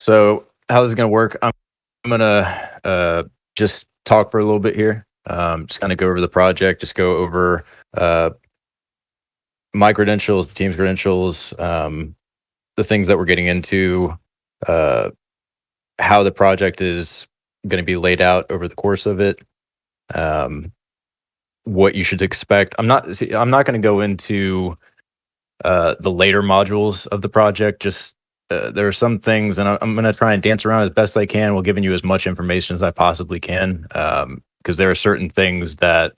So how this is gonna work? I'm gonna just talk for a little bit here. Just kind of go over the project, just go over uh, my credentials, the team's credentials, the things that we're getting into, uh, how the project is going to be laid out over the course of it, um, what you should expect. I'm not going to go into the later modules of the project. Just there are some things, and I'm going to try and dance around as best I can while giving you as much information as I possibly can. Because there are certain things that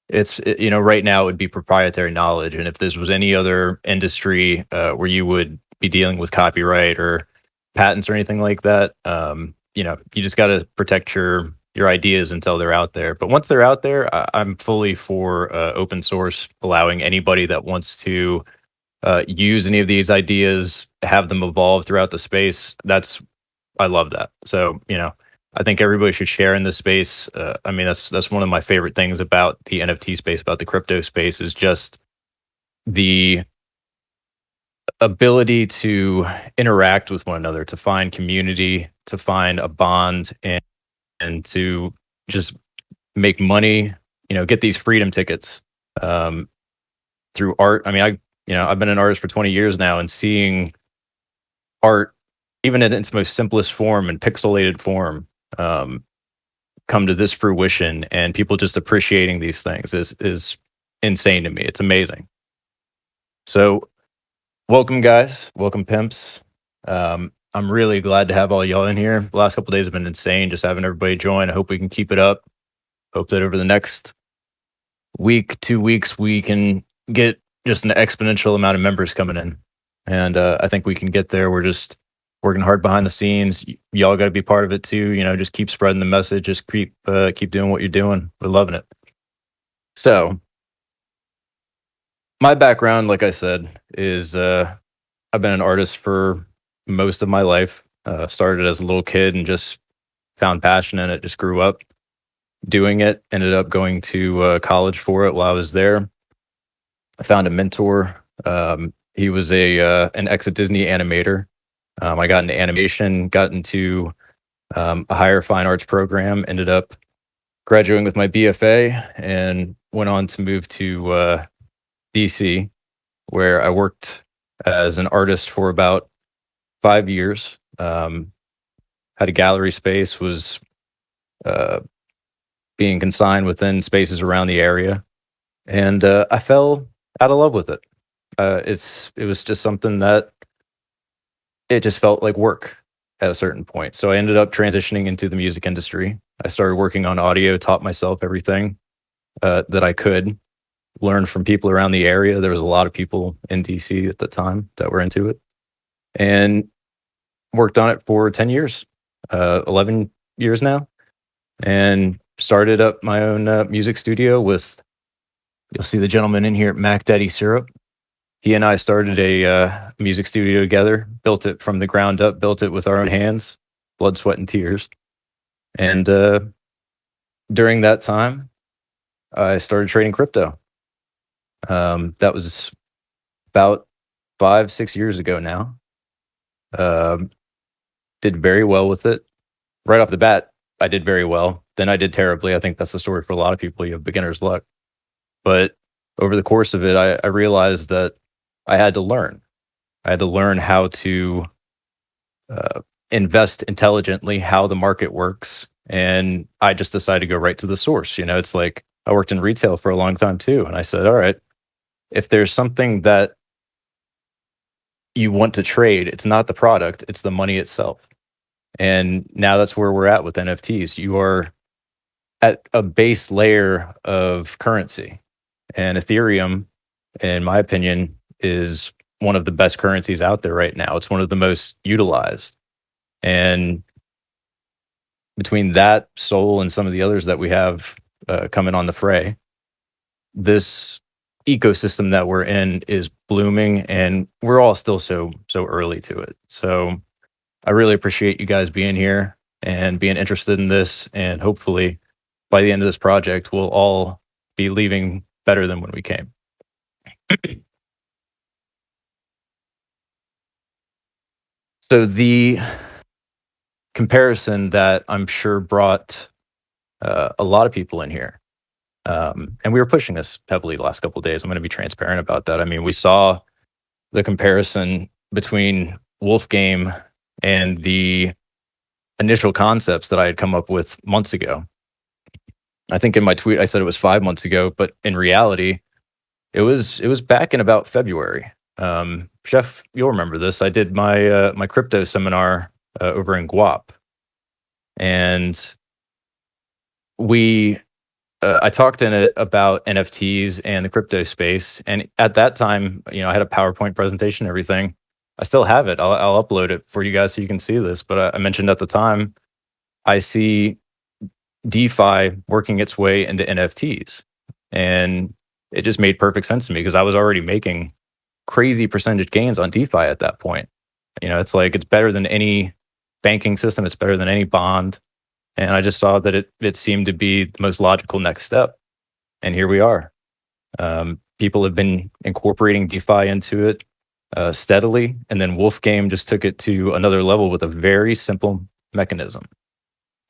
right now it would be proprietary knowledge, and if this was any other industry where you would be dealing with copyright or patents or anything like that, you just got to protect your ideas until they're out there. But once they're out there, I'm fully for open source, allowing anybody that wants to use any of these ideas, have them evolve throughout the space. I love that. So, I think everybody should share in this space. I mean, that's one of my favorite things about the NFT space, about the crypto space, is just the ability to interact with one another, to find community, to find a bond, and to just make money. Get these freedom tickets um, through art. I mean, I've been an artist for 20 years now, and seeing art, even in its most simplest form and pixelated form, um, come to this fruition, and people just appreciating these things is insane to me. It's amazing. So, welcome, guys. Welcome, pimps. I'm really glad to have all y'all in here. The last couple days have been insane, just having everybody join. I hope we can keep it up. Hope that over the next week, 2 weeks, we can get just an exponential amount of members coming in. And I think we can get there. We're just working hard behind the scenes. Y'all got to be part of it too. Just keep spreading the message. Just keep doing what you're doing. We're loving it. So my background, like I said, is I've been an artist for most of my life. Started as a little kid and just found passion in it. Just grew up doing it. Ended up going to college for it while I was there. I found a mentor. He was an ex Disney animator. I got into animation, got into a higher fine arts program, ended up graduating with my BFA, and went on to move to DC, where I worked as an artist for about 5 years. Had a gallery space, was uh, being consigned within spaces around the area, and I fell out of love with it. It was just something that it just felt like work at a certain point. So I ended up transitioning into the music industry. I started working on audio, taught myself everything that I could, learn from people around the area. There was a lot of people in DC at the time that were into it, and worked on it for 10 years, 11 years now, and started up my own music studio with, you'll see the gentleman in here, Mac Daddy Syrup. He and I started a music studio together, built it from the ground up, built it with our own hands, blood, sweat, and tears. And during that time, I started trading crypto. That was about 5, 6 years ago now. Um, did very well with it. Right off the bat, I did very well. Then I did terribly. I think that's the story for a lot of people. You have beginner's luck. But over the course of it, I realized that I had to learn. I had to learn how to uh, invest intelligently, how the market works. And I just decided to go right to the source. It's like I worked in retail for a long time too. And I said, all right, if there's something that you want to trade, it's not the product, it's the money itself. And now that's where we're at with NFTs. You are at a base layer of currency. And Ethereum, in my opinion, is one of the best currencies out there right now. It's one of the most utilized. And between that, Sol, and some of the others that we have coming on the fray, this ecosystem that we're in is blooming, and we're all still so early to it. So I really appreciate you guys being here and being interested in this, and hopefully by the end of this project, we'll all be leaving better than when we came. So comparison that I'm sure brought a lot of people in here. And we were pushing this heavily the last couple of days. I'm going to be transparent about that. I mean, we saw the comparison between Wolf Game and the initial concepts that I had come up with months ago. I think in my tweet I said it was 5 months ago, but in reality, it was back in about February. Chef, you'll remember this. I did my crypto seminar over in Guap, and we I talked in it about NFTs and the crypto space. And at that time, I had a PowerPoint presentation, everything. I still have it. I'll upload it for you guys so you can see this. But I mentioned at the time, I see DeFi working its way into NFTs. And it just made perfect sense to me because I was already making crazy percentage gains on DeFi at that point. It's like it's better than any banking system, it's better than any bond. And I just saw that it seemed to be the most logical next step. And here we are. People have been incorporating DeFi into it steadily. And then Wolf Game just took it to another level with a very simple mechanism.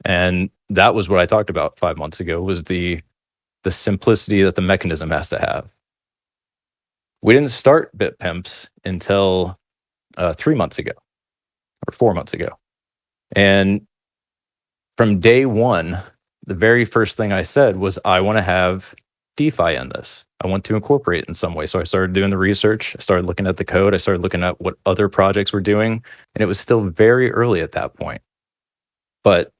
And that was what I talked about 5 months ago, was the simplicity that the mechanism has to have. We didn't start BitPimps until 3 months ago or 4 months ago. And from day one, the very first thing I said was, I want to have DeFi in this. I want to incorporate it in some way. So I started doing the research. I started looking at the code. I started looking at what other projects were doing. And it was still very early at that point. But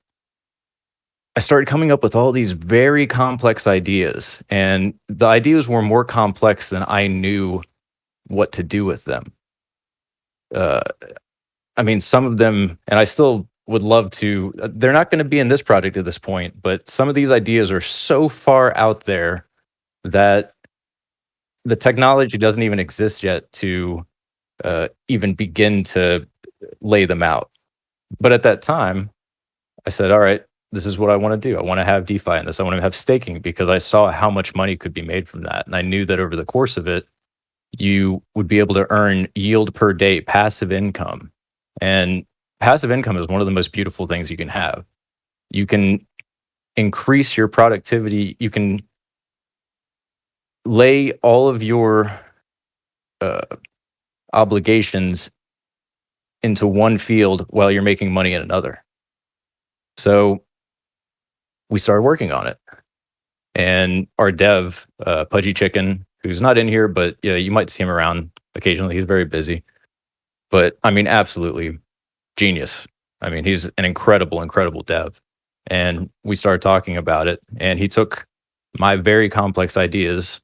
I started coming up with all these very complex ideas. And the ideas were more complex than I knew what to do with them. I mean, some of them, and I still would love to, they're not going to be in this project at this point, but some of these ideas are so far out there that the technology doesn't even exist yet to even begin to lay them out. But at that time, I said, all right, this is what I want to do. I want to have DeFi in this. I want to have staking because I saw how much money could be made from that. And I knew that over the course of it, you would be able to earn yield per day, passive income. And passive income is one of the most beautiful things you can have. You can increase your productivity. You can lay all of your obligations into one field while you're making money in another. So we started working on it. And our dev, Pudgy Chicken, who's not in here, but yeah, you might see him around occasionally. He's very busy. But I mean, absolutely genius. I mean, he's an incredible, incredible dev. And we started talking about it. And he took my very complex ideas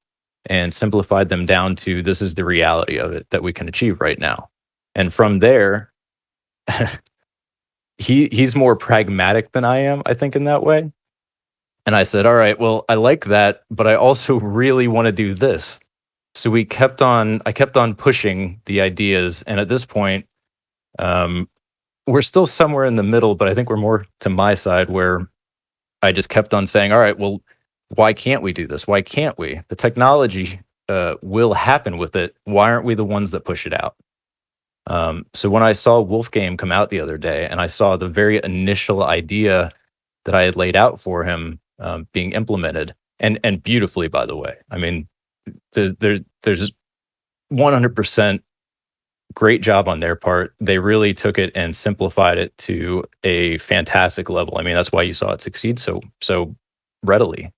and simplified them down to, this is the reality of it that we can achieve right now. And from there, he's more pragmatic than I am, I think, in that way. And I said, all right, well, I like that, but I also really want to do this. So I kept on pushing the ideas. And at this point, we're still somewhere in the middle, but I think we're more to my side, where I just kept on saying, all right, well, why can't we do this? Why can't we? The technology will happen with it. Why aren't we the ones that push it out? So when I saw Wolf Game come out the other day, and I saw the very initial idea that I had laid out for him being implemented, and beautifully, by the way. I mean, there's 100% great job on their part. They really took it and simplified it to a fantastic level. I mean, that's why you saw it succeed so readily.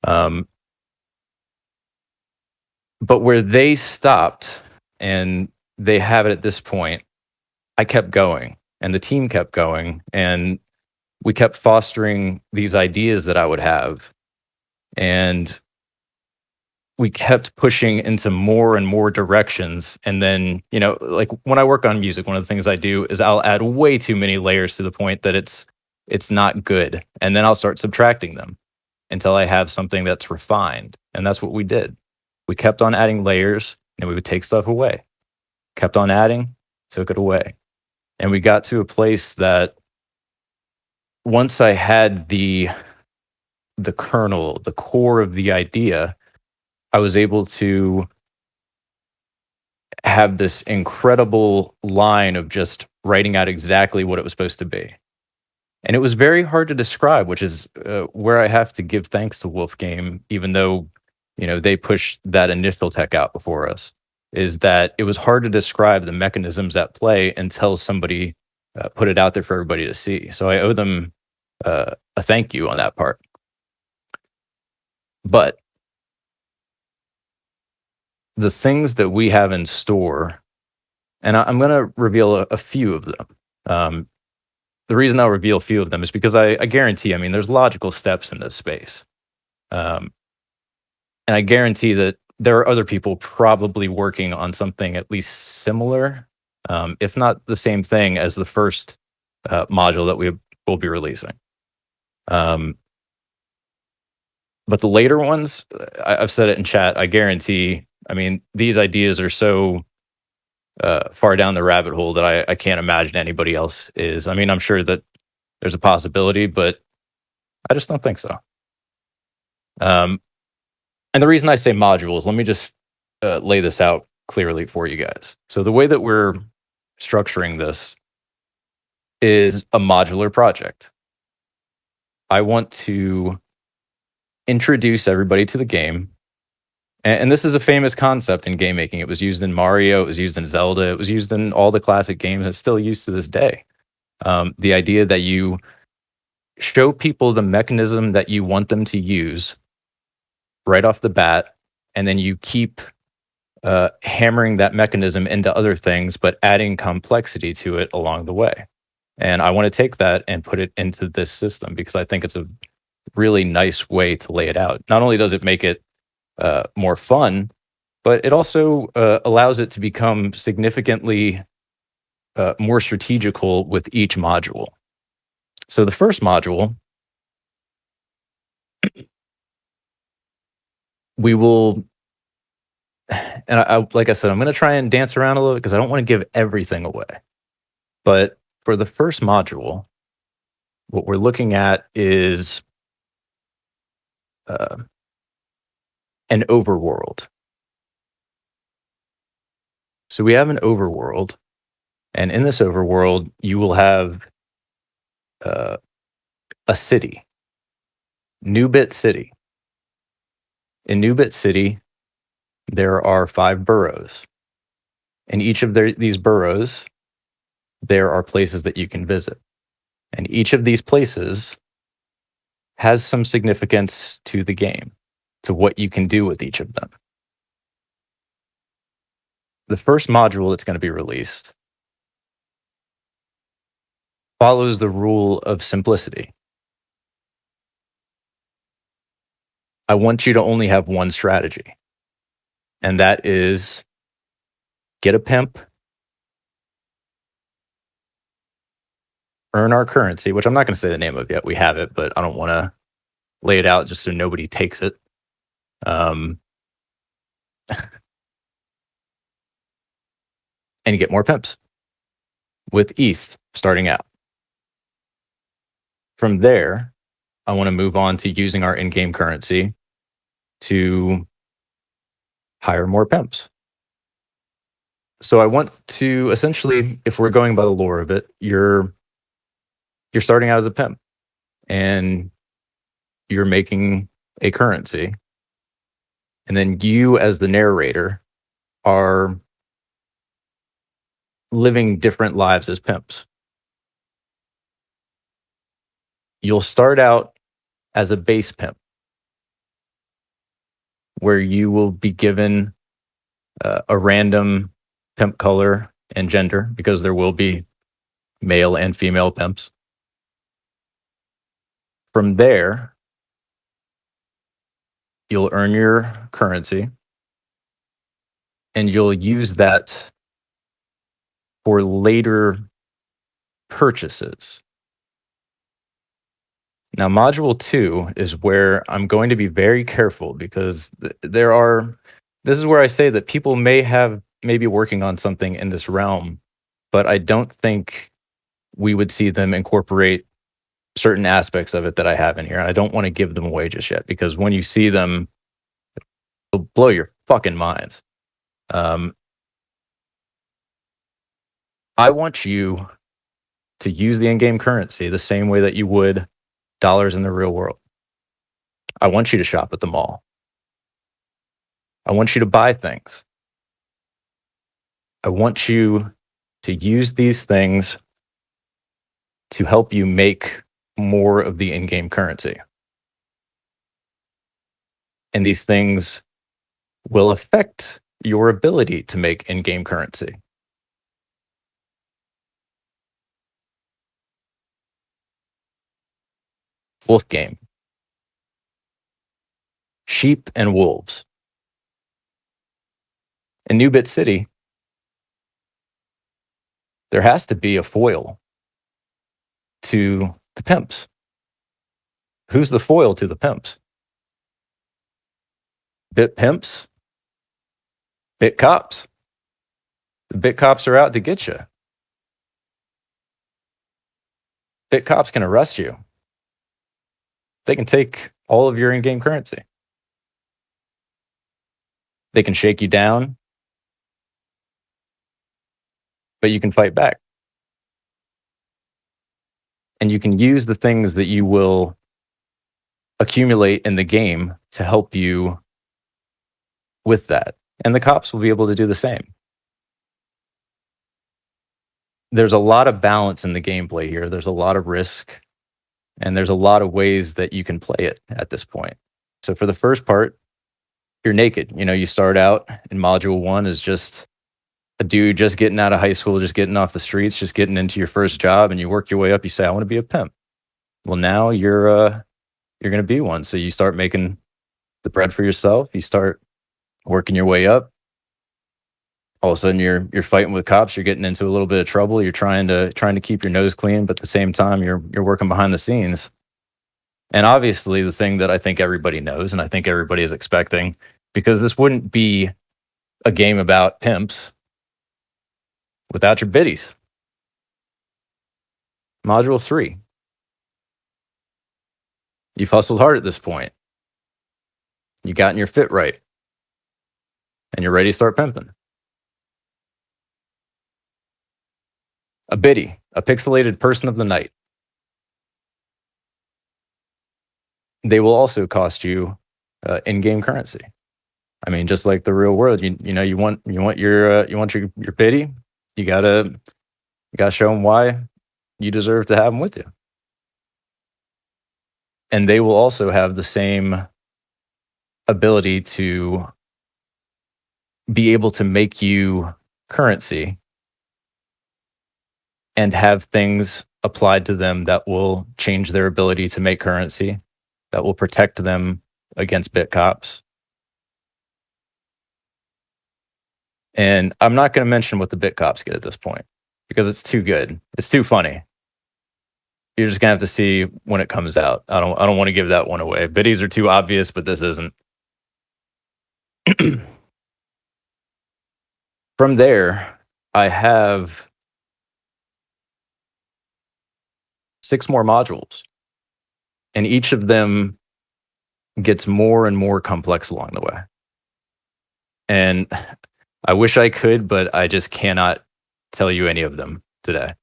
But where they stopped and they have it at this point, I kept going, and the team kept going, and we kept fostering these ideas that I would have. And we kept pushing into more and more directions. And then, like when I work on music, one of the things I do is I'll add way too many layers to the point that it's not good. And then I'll start subtracting them until I have something that's refined. And that's what we did. We kept on adding layers, and we would take stuff away. Kept on adding, took it away. And we got to a place that once I had the kernel, the core of the idea, I was able to have this incredible line of just writing out exactly what it was supposed to be. And it was very hard to describe, which is where I have to give thanks to Wolf Game, even though they pushed that initial tech out before us. Is that it was hard to describe the mechanisms at play until somebody put it out there for everybody to see. So I owe them a thank you on that part. But the things that we have in store, and I'm going to reveal a few of them. The reason I'll reveal a few of them is because I guarantee, I mean, there's logical steps in this space. Um, and I guarantee that there are other people probably working on something at least similar, if not the same thing as the first module that we will be releasing. But the later ones, I've said it in chat, I guarantee, I mean, these ideas are so far down the rabbit hole that I can't imagine anybody else is. I mean, I'm sure that there's a possibility, but I just don't think so. And the reason I say modules, let me just lay this out clearly for you guys. So the way that we're structuring this is a modular project. I want to introduce everybody to the game. And this is a famous concept in game making. It was used in Mario, it was used in Zelda, it was used in all the classic games. It's still used to this day. The idea that you show people the mechanism that you want them to use right off the bat, and then you keep hammering that mechanism into other things, but adding complexity to it along the way. And I want to take that and put it into this system because I think it's a really nice way to lay it out. Not only does it make it more fun, but it also allows it to become significantly more strategical with each module. So the first module, we will, and like I said, I'm going to try and dance around a little because I don't want to give everything away. But for the first module, what we're looking at is an overworld. So we have an overworld, and in this overworld, you will have a city, New Bit City. In New Bit City, there are 5 boroughs. In each of these boroughs, there are places that you can visit. And each of these places has some significance to the game, to what you can do with each of them. The first module that's going to be released follows the rule of simplicity. I want you to only have one strategy, and that is get a pimp, earn our currency, which I'm not going to say the name of yet. We have it, but I don't want to lay it out just so nobody takes it. And get more pimps with ETH starting out. From there, I want to move on to using our in-game currency to hire more pimps. So I want to essentially, if we're going by the lore of it, you're starting out as a pimp and you're making a currency. And then you, as the narrator, are living different lives as pimps. You'll start out as a base pimp, where you will be given a random pimp color and gender, because there will be male and female pimps. From there, you'll earn your currency, and you'll use that for later purchases. Now, module 2 is where I'm going to be very careful because this is where I say that people may be working on something in this realm, but I don't think we would see them incorporate certain aspects of it that I have in here. I don't want to give them away just yet because when you see them, it'll blow your fucking minds. I want you to use the in-game currency the same way that you would dollars in the real world. I want you to shop at the mall. I want you to buy things. I want you to use these things to help you make more of the in-game currency. And these things will affect your ability to make in-game currency. Wolf game. Sheep and wolves. In New Bit City, there has to be a foil to the pimps. Who's the foil to the pimps? BitPimps? Bit cops. The bit cops are out to get you. Bit cops can arrest you. They can take all of your in-game currency. They can shake you down, but you can fight back. And you can use the things that you will accumulate in the game to help you with that. And the cops will be able to do the same. There's a lot of balance in the gameplay here. There's a lot of risk, and there's a lot of ways that you can play it at this point. So for the first part, you're naked. You know, you start out in module 1 as just a dude just getting out of high school, just getting off the streets, just getting into your first job, and you work your way up. You say, I want to be a pimp. Well, now you're going to be one. So you start making the bread for yourself. You start working your way up. All of a sudden you're fighting with cops. You're getting into a little bit of trouble. You're trying to keep your nose clean, but at the same time you're working behind the scenes. And obviously the thing that I think everybody knows, and I think everybody is expecting, because this wouldn't be a game about pimps without your biddies. Module 3. You've hustled hard at this point. You gotten your fit right. And you're ready to start pimping. A biddy, a pixelated person of the night. They will also cost you in-game currency. I mean, just like the real world, you want your biddy, you gotta show them why you deserve to have them with you. And they will also have the same ability to be able to make you currency and have things applied to them that will change their ability to make currency, that will protect them against bit cops. And I'm not going to mention what the bit cops get at this point because it's too good. It's too funny. You're just going to have to see when it comes out. I don't want to give that one away. Biddies are too obvious, but this isn't. From there, I have 6 more modules, and each of them gets more and more complex along the way. And I wish I could, but I just cannot tell you any of them today.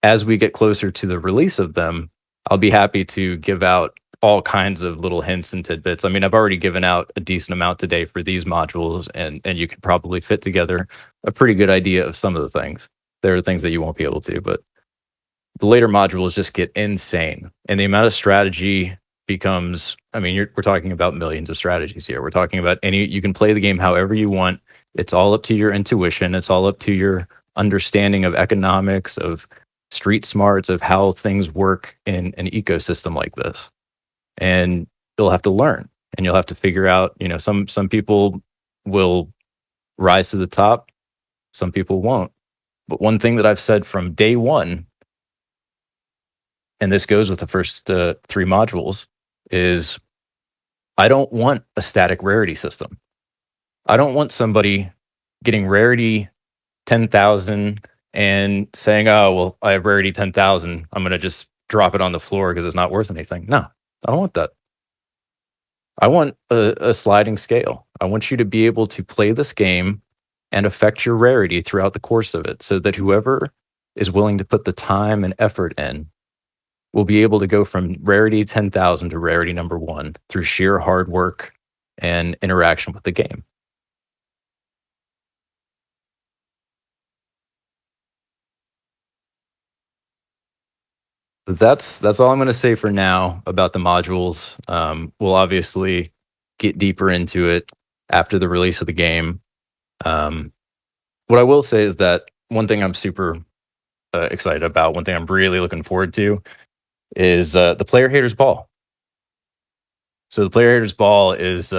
As we get closer to the release of them, I'll be happy to give out all kinds of little hints and tidbits. I mean, I've already given out a decent amount today for these modules, and you could probably fit together a pretty good idea of some of the things. There are things that you won't be able to, but the later modules just get insane. And the amount of strategy becomes, I mean, we're talking about millions of strategies here. We're talking about you can play the game however you want. It's all up to your intuition. It's all up to your understanding of economics, of street smarts, of how things work in an ecosystem like this. And you'll have to learn, and you'll have to figure out, some people will rise to the top, some people won't. But one thing that I've said from day one, and this goes with the first 3 modules, is I don't want a static rarity system. I don't want somebody getting rarity 10,000 and saying, oh, well, I have rarity 10,000. I'm going to just drop it on the floor because it's not worth anything. No, I don't want that. I want a sliding scale. I want you to be able to play this game and affect your rarity throughout the course of it so that whoever is willing to put the time and effort in will be able to go from rarity 10,000 to rarity number 1 through sheer hard work and interaction with the game. That's all I'm gonna say for now about the modules. We'll obviously get deeper into it after the release of the game. Um, what I will say is that one thing I'm super excited about, one thing I'm really looking forward to is the Player Haters Ball. So the Player Haters Ball is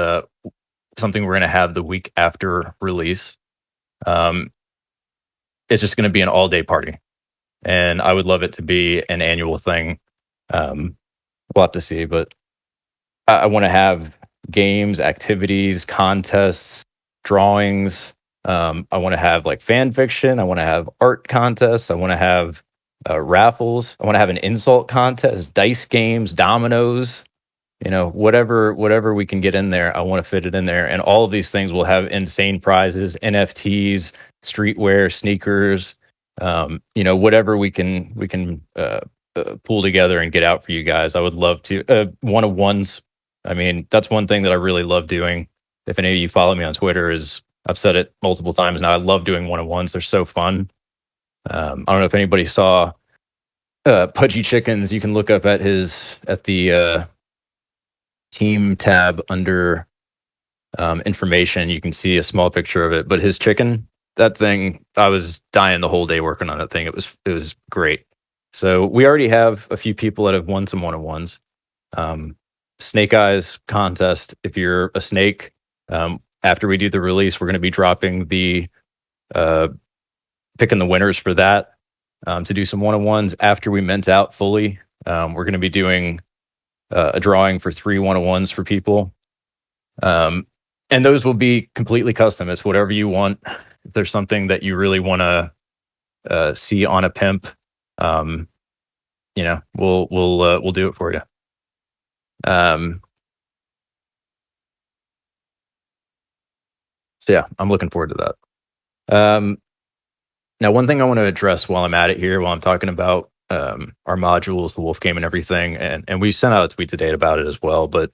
something we're going to have the week after release. Um, it's just going to be an all day party, and I would love it to be an annual thing. Um, we'll have to see, but I want to have games, activities, contests, drawings. I want to have like fan fiction. I want to have art contests. I want to have raffles. I want to have an insult contest, dice games, dominoes. Whatever we can get in there, I want to fit it in there. And all of these things will have insane prizes, NFTs, streetwear, sneakers, whatever we can pull together and get out for you guys. I would love to. One of ones. I mean, that's one thing that I really love doing. If any of you follow me on Twitter, is I've said it multiple times now. I love doing one of ones. They're so fun. I don't know if anybody saw Pudgy Chickens. You can look up at the team tab under information. You can see a small picture of it. But his chicken, that thing, I was dying the whole day working on that thing. It was great. So we already have a few people that have won some one-on-ones. Snake Eyes contest. If you're a snake, after we do the release, we're going to be dropping the picking the winners for that to do some one-on-ones after we mint out fully. We're going to be doing a drawing for 3 one-on-ones for people. And those will be completely custom. It's whatever you want. If there's something that you really want to see on a pimp, we'll do it for you. So yeah, I'm looking forward to that. Now, one thing I want to address while I'm at it here, while I'm talking about our modules, the Wolf game, and everything, and we sent out a tweet today about it as well. But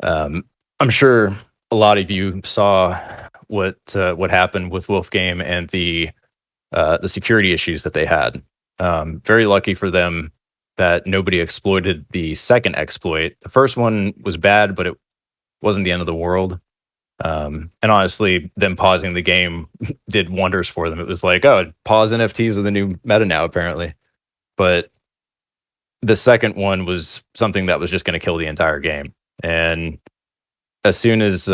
I'm sure a lot of you saw what happened with Wolf game and the security issues that they had. Very lucky for them that nobody exploited the second exploit. The first one was bad, but it wasn't the end of the world. And honestly, them pausing the game did wonders for them. It was like, oh, pause NFTs are the new meta now, apparently. But the second one was something that was just going to kill the entire game. And as soon as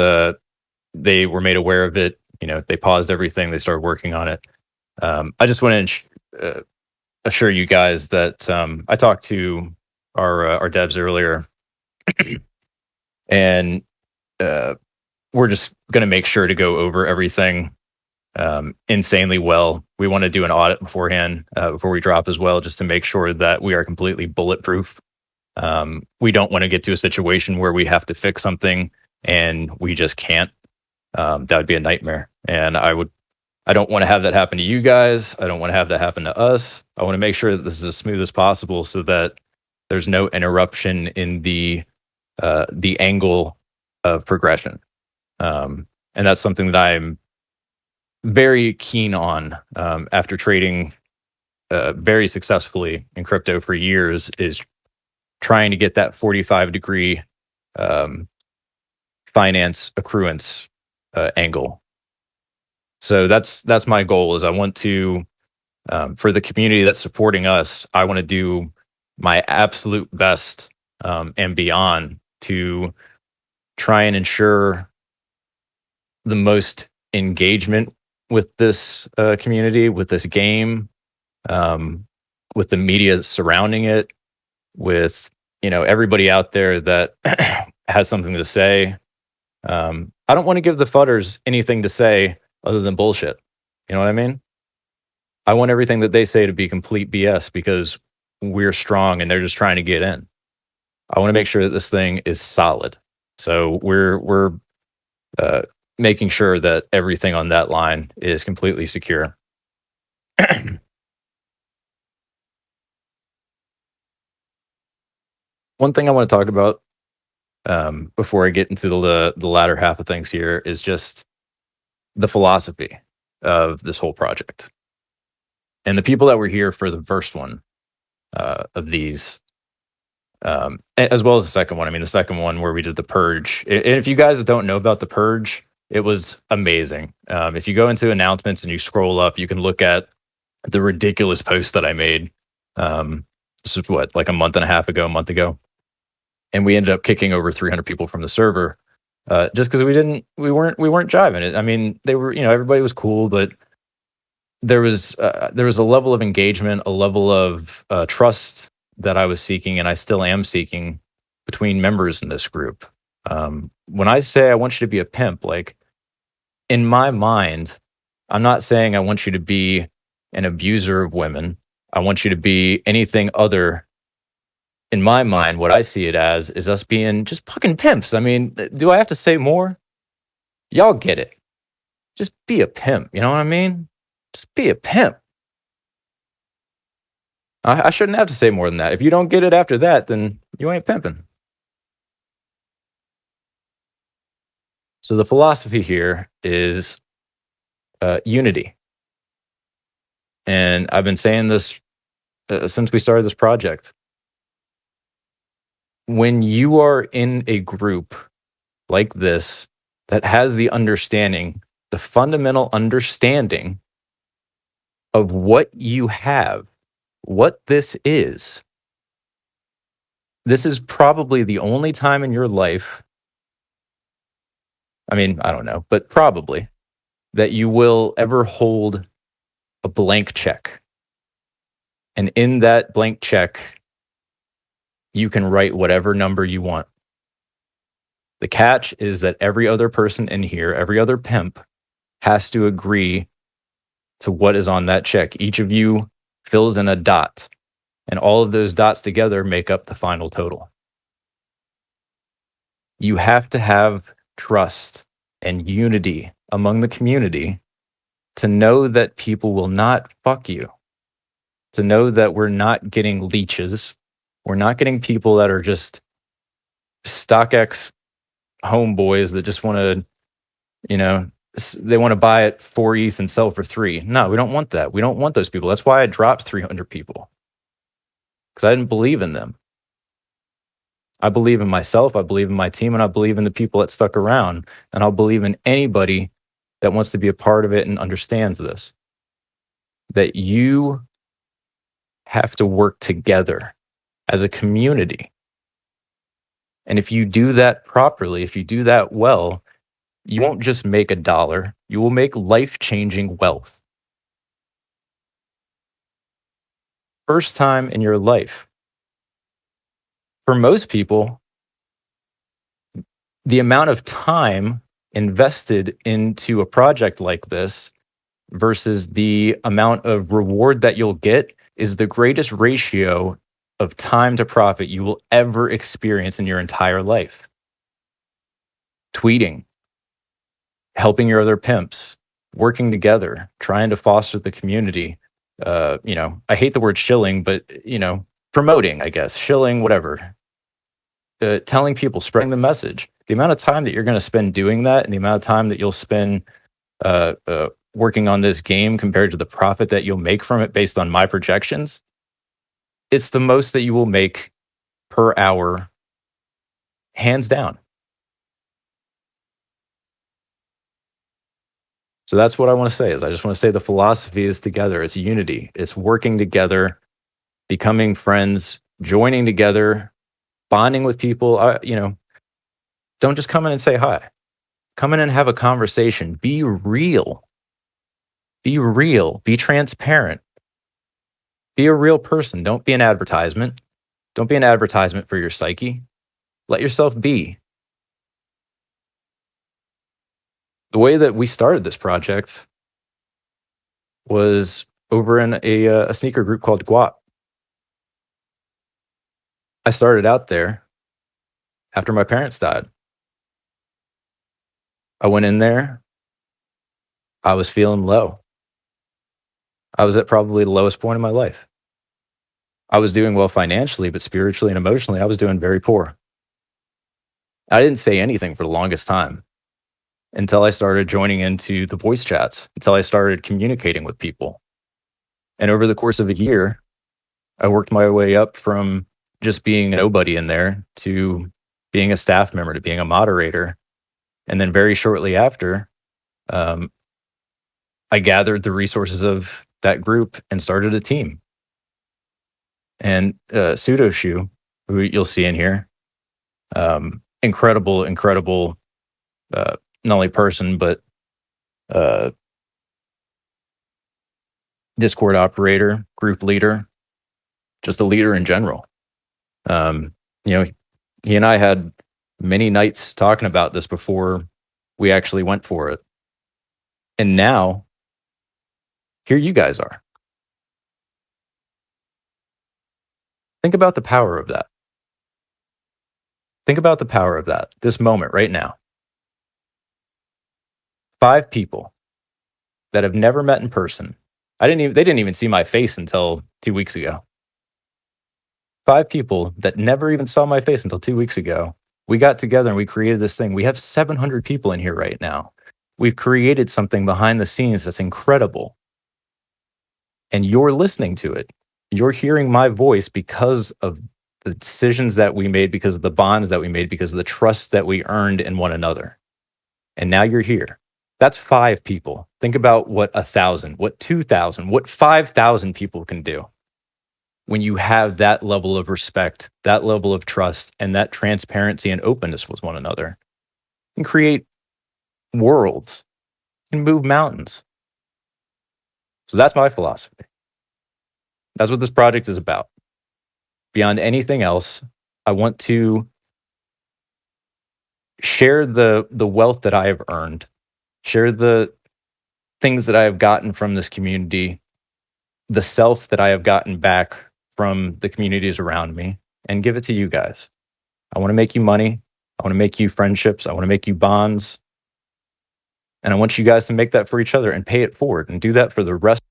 they were made aware of it, they paused everything. They started working on it. I just want to assure you guys that I talked to our devs earlier, and we're just going to make sure to go over everything insanely well. We want to do an audit beforehand, before we drop as well, just to make sure that we are completely bulletproof. We don't want to get to a situation where we have to fix something and we just can't. That would be a nightmare. And I don't want to have that happen to you guys. I don't want to have that happen to us. I want to make sure that this is as smooth as possible so that there's no interruption in the angle of progression. And that's something that I'm very keen on, after trading very successfully in crypto for years, is trying to get that 45-degree finance accruance angle. So that's my goal. Is I want to, for the community that's supporting us, I want to do my absolute best and beyond to try and ensure the most engagement with this community, with this game, with the media surrounding it, with everybody out there that has something to say. I don't want to give the fudders anything to say other than bullshit. You know what I mean? I want everything that they say to be complete BS because we're strong and they're just trying to get in. I want to make sure that this thing is solid. So we're making sure that everything on that line is completely secure. One thing I want to talk about before I get into the latter half of things here is just the philosophy of this whole project. And the people that were here for the first one of these, as well as the second one. I mean, the second one where we did the purge. And if you guys don't know about the purge, it was amazing. If you go into announcements and you scroll up, you can look at the ridiculous post that I made. This is what, like a month and a half ago, a month ago, and we ended up kicking over 300 people from the server, just because we weren't jiving it. I mean, they were, everybody was cool, but there was a level of engagement, a level of trust that I was seeking, and I still am seeking between members in this group. When I say I want you to be a pimp, like in my mind, I'm not saying I want you to be an abuser of women. I want you to be anything other. In my mind, what I see it as is us being just fucking pimps. I mean, do I have to say more? Y'all get it. Just be a pimp. You know what I mean? Just be a pimp. I shouldn't have to say more than that. If you don't get it after that, then you ain't pimping. So the philosophy here is unity. And I've been saying this since we started this project. When you are in a group like this that has the understanding, the fundamental understanding of what you have, what this is probably the only time in your life, I mean, I don't know, but probably, that you will ever hold a blank check. And in that blank check, you can write whatever number you want. The catch is that every other person in here, every other pimp, has to agree to what is on that check. Each of you fills in a dot, and all of those dots together make up the final total. You have to have trust and unity among the community to know that people will not fuck you, to know that we're not getting leeches. We're not getting people that are just StockX homeboys that just want to, they want to buy it 4 ETH and sell for 3. No, we don't want that. We don't want those people. That's why I dropped 300 people, because I didn't believe in them. I believe in myself, I believe in my team, and I believe in the people that stuck around. And I'll believe in anybody that wants to be a part of it and understands this. That you have to work together as a community. And if you do that properly, if you do that well, you won't just make $1, you will make life-changing wealth. First time in your life. For most people, the amount of time invested into a project like this versus the amount of reward that you'll get is the greatest ratio of time to profit you will ever experience in your entire life. Tweeting, helping your other pimps, working together, trying to foster the community. I hate the word shilling, but promoting, I guess, shilling, whatever. Telling people, spreading the message. The amount of time that you're going to spend doing that, and the amount of time that you'll spend working on this game compared to the profit that you'll make from it based on my projections, it's the most that you will make per hour, hands down. So that's what I want to say. Is I just want to say the philosophy is together. It's unity. It's working together, becoming friends, joining together, bonding with people. Don't just come in and say hi. Come in and have a conversation. Be real. Be real. Be transparent. Be a real person. Don't be an advertisement. Don't be an advertisement for your psyche. Let yourself be. The way that we started this project was over in a sneaker group called Guap. I started out there after my parents died. I went in there. I was feeling low. I was at probably the lowest point in my life. I was doing well financially, but spiritually and emotionally, I was doing very poor. I didn't say anything for the longest time until I started joining into the voice chats, until I started communicating with people. And over the course of a year, I worked my way up from just being a nobody in there to being a staff member, to being a moderator. And then very shortly after, um, I gathered the resources of that group and started a team. And Pseudo Shoe, who you'll see in here, incredible, not only person, but uh, Discord operator, group leader, just a leader in general. Um, you know, he and I had many nights talking about this before we actually went for it. And now, here you guys are. Think about the power of that. Think about the power of that, this moment right now. 5 people that have never met in person. They didn't even see my face until 2 weeks ago. 5 people that never even saw my face until 2 weeks ago. We got together and we created this thing. We have 700 people in here right now. We've created something behind the scenes that's incredible. And you're listening to it. You're hearing my voice because of the decisions that we made, because of the bonds that we made, because of the trust that we earned in one another. And now you're here. That's 5 people. Think about what 1,000, what 2,000, what 5,000 people can do when you have that level of respect, that level of trust, and that transparency and openness with one another. You can create worlds, you can move mountains. So that's my philosophy. That's what this project is about. Beyond anything else, I want to share the wealth that I have earned, share the things that I have gotten from this community, the self that I have gotten back from the communities around me, and give it to you guys. I want to make you money. I want to make you friendships. I want to make you bonds. And I want you guys to make that for each other and pay it forward and do that for the rest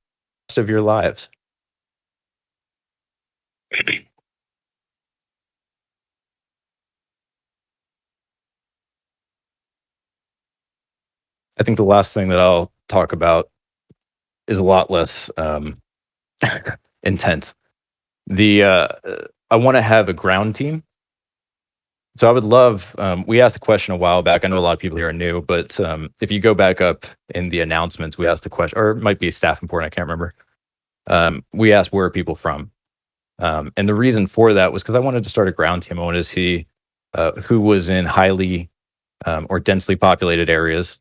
of your lives. I think the last thing that I'll talk about is a lot less intense. I want to have a ground team. So I would love. We asked a question a while back. I know a lot of people here are new, but if you go back up in the announcements, we asked a question, or it might be a staff report. I can't remember. We asked where are people from, and the reason for that was because I wanted to start a ground team. I wanted to see who was in highly or densely populated areas,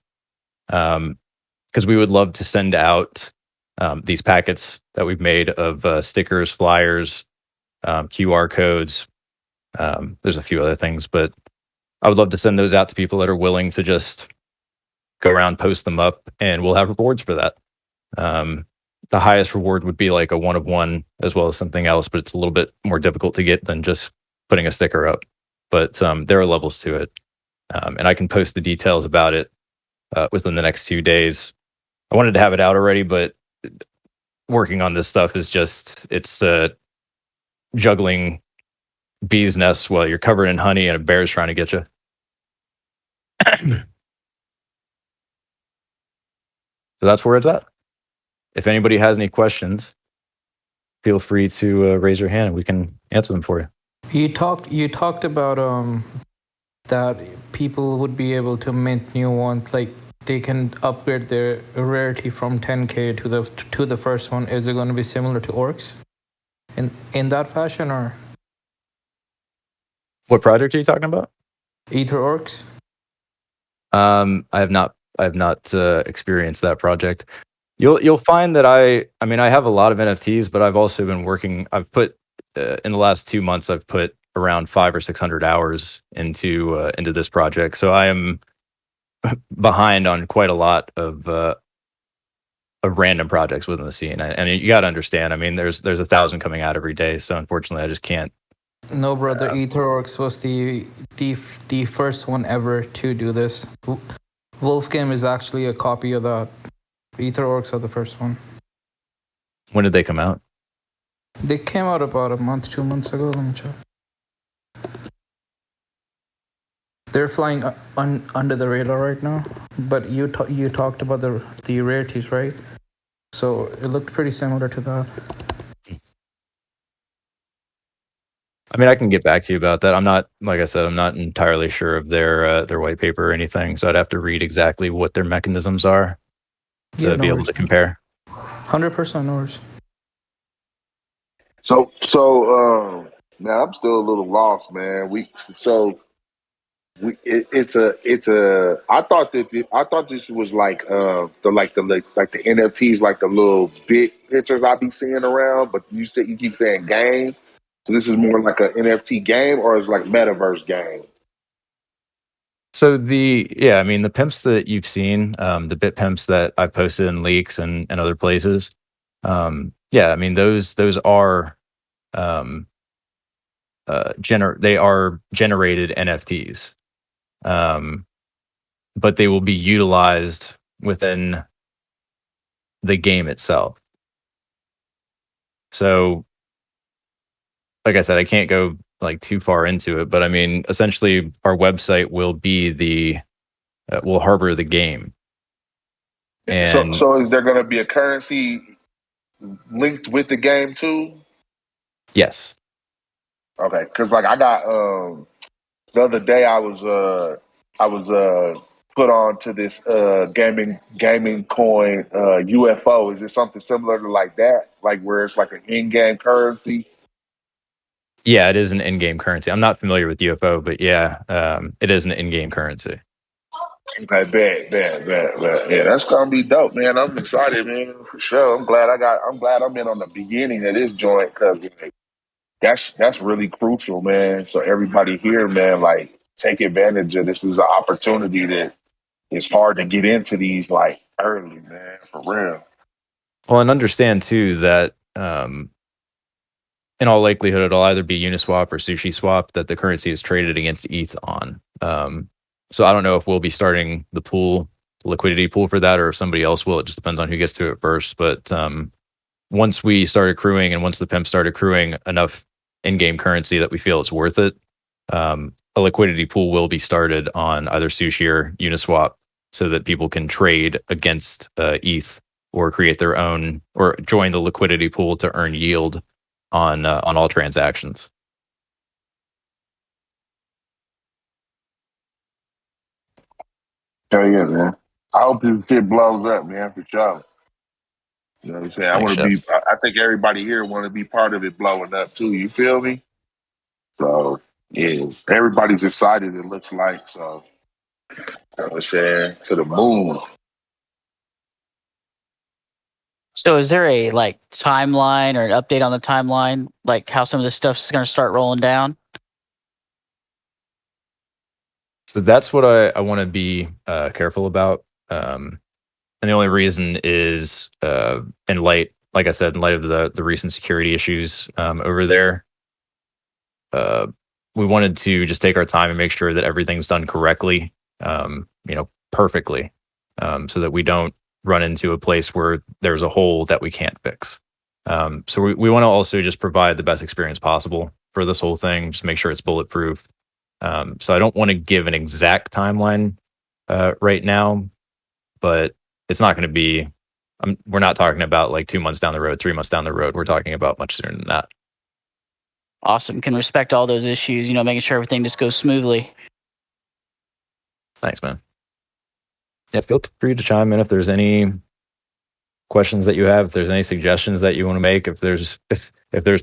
because we would love to send out these packets that we've made of stickers, flyers, QR codes. There's a few other things, but I would love to send those out to people that are willing to just go around, post them up, and we'll have rewards for that. The highest reward would be like a one of one as well as something else, but it's a little bit more difficult to get than just putting a sticker up. But there are levels to it. And I can post the details about it within the next 2 days. I wanted to have it out already, but working on this stuff is it's juggling bees' nests while you're covered in honey and a bear's trying to get you. So that's where it's at. If anybody has any questions, feel free to raise your hand and we can answer them for you. You talked about that people would be able to mint new ones, like they can upgrade their rarity from 10k to the first one. Is it going to be similar to orcs in that fashion, or What project are you talking about? Ether orcs? I have not experienced that project. You'll find that I mean I have a lot of NFTs, but I've also been working. I've put in the last 2 months I've put around 500 or 600 hours into this project. So I am behind on quite a lot of random projects within the scene. And you got to understand. I mean, there's 1,000 coming out every day. So unfortunately, I just can't. No, brother. Ether orcs was the first one ever to do this. Wolfgame is actually a copy of that. Ether orcs are the first one. When did they come out? They came out about a month, 2 months ago. Let me check. They're flying under the radar right now. But you talked about the rarities, right? So it looked pretty similar to that. I mean, I can get back to you about that. I'm not, like I said, I'm not entirely sure of their white paper or anything, so I'd have to read exactly what their mechanisms are Yeah, to no be able worries. to compare. 100% no worries. Man, I'm still a little lost, man. It's a. I thought this was like the NFTs, like the little bit pictures I be seeing around. But you keep saying game, so this is more like an NFT game, or it's like metaverse game. So I mean, the pimps that you've seen, the BitPimps that I posted in leaks and other places, yeah, I mean those are um, they are generated NFTs, um, but they will be utilized within the game itself. So, like I said, I can't go like too far into it, but I mean, essentially, our website will be will harbor the game, So, and so is there going to be a currency linked with the game too? yes, Okay, because like I got the other day I was put on to this gaming coin UFO. Is it something similar to like that? Like where it's like an in-game currency? yeah, it is an in-game currency. I'm not familiar with UFO, but yeah, it is an in-game currency. Okay, bad. Yeah, that's gonna be dope, man. I'm excited, man, for sure. I'm glad I'm in on the beginning of this joint because that's really crucial, man. So everybody here, man, like take advantage of this. Is an opportunity that it's hard to get into these like early, man, for real. Well, and understand too that in all likelihood, it'll either be Uniswap or Sushi Swap that the currency is traded against ETH on. So I don't know if we'll be starting the pool, liquidity pool for that, or if somebody else will. It just depends on who gets to it first. But once we start accruing and once the pimps start accruing enough in-game currency that we feel it's worth it, a liquidity pool will be started on either Sushi or Uniswap so that people can trade against ETH or create their own or join the liquidity pool to earn yield on all transactions. Hell yeah, man. I hope this shit blows up, man, for sure. You know what I'm saying? I Thanks, want to be. Chef. I think everybody here want to be part of it blowing up too. You feel me? So yes, everybody's excited. It looks like so. You know what I'm saying? To the moon. So is there a like timeline or an update on the timeline, like how some of this stuff's going to start rolling down? So that's what I want to be careful about. And the only reason is in light, like I said, in light of the recent security issues over there, uh, we wanted to just take our time and make sure that everything's done correctly, perfectly, so that we don't run into a place where there's a hole that we can't fix. So we want to also just provide the best experience possible for this whole thing, just make sure it's bulletproof. So I don't want to give an exact timeline right now, but it's not going to be. We're not talking about like 2 months down the road, 3 months down the road. We're talking about much sooner than that. Awesome. Can respect all those issues, making sure everything just goes smoothly. Thanks, man. Yeah, feel free to chime in if there's any questions that you have, if there's any suggestions that you want to make, if there's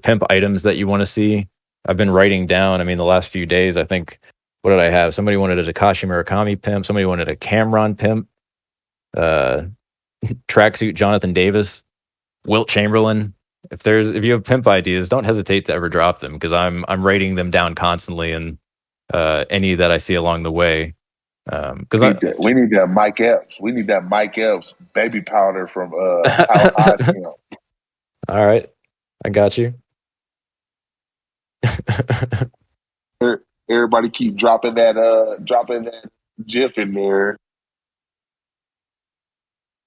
pimp items that you want to see. I've been writing down. I mean, the last few days, I think, what did I have? Somebody wanted a Takashi Murakami pimp. Somebody wanted a Cameron pimp. Uh, tracksuit Jonathan Davis, Wilt Chamberlain. If you have pimp ideas, don't hesitate to ever drop them because I'm writing them down constantly and any that I see along the way. Because We need that Mike Epps. We need that Mike Epps baby powder from How High Pimp. all right, I got you. Everybody keep dropping that GIF in there.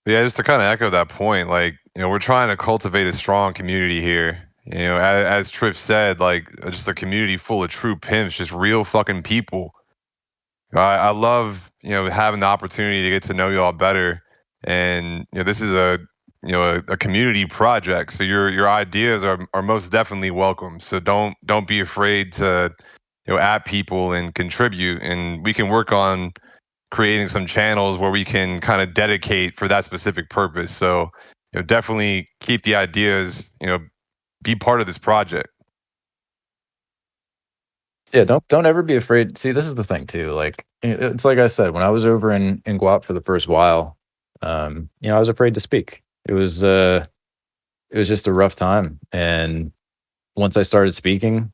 Yeah, just to kind of echo that point, like, we're trying to cultivate a strong community here. as Tripp said, like just a community full of true pimps, just real fucking people. I love having the opportunity to get to know you all better, and this is a community project, so your ideas are most definitely welcome. So don't be afraid to at people and contribute, and we can work on creating some channels where we can kind of dedicate for that specific purpose. So definitely keep the ideas, be part of this project. Yeah, don't ever be afraid. See, this is the thing too. Like it's like I said, when I was over in Guap for the first while, I was afraid to speak. It was just a rough time, and once I started speaking,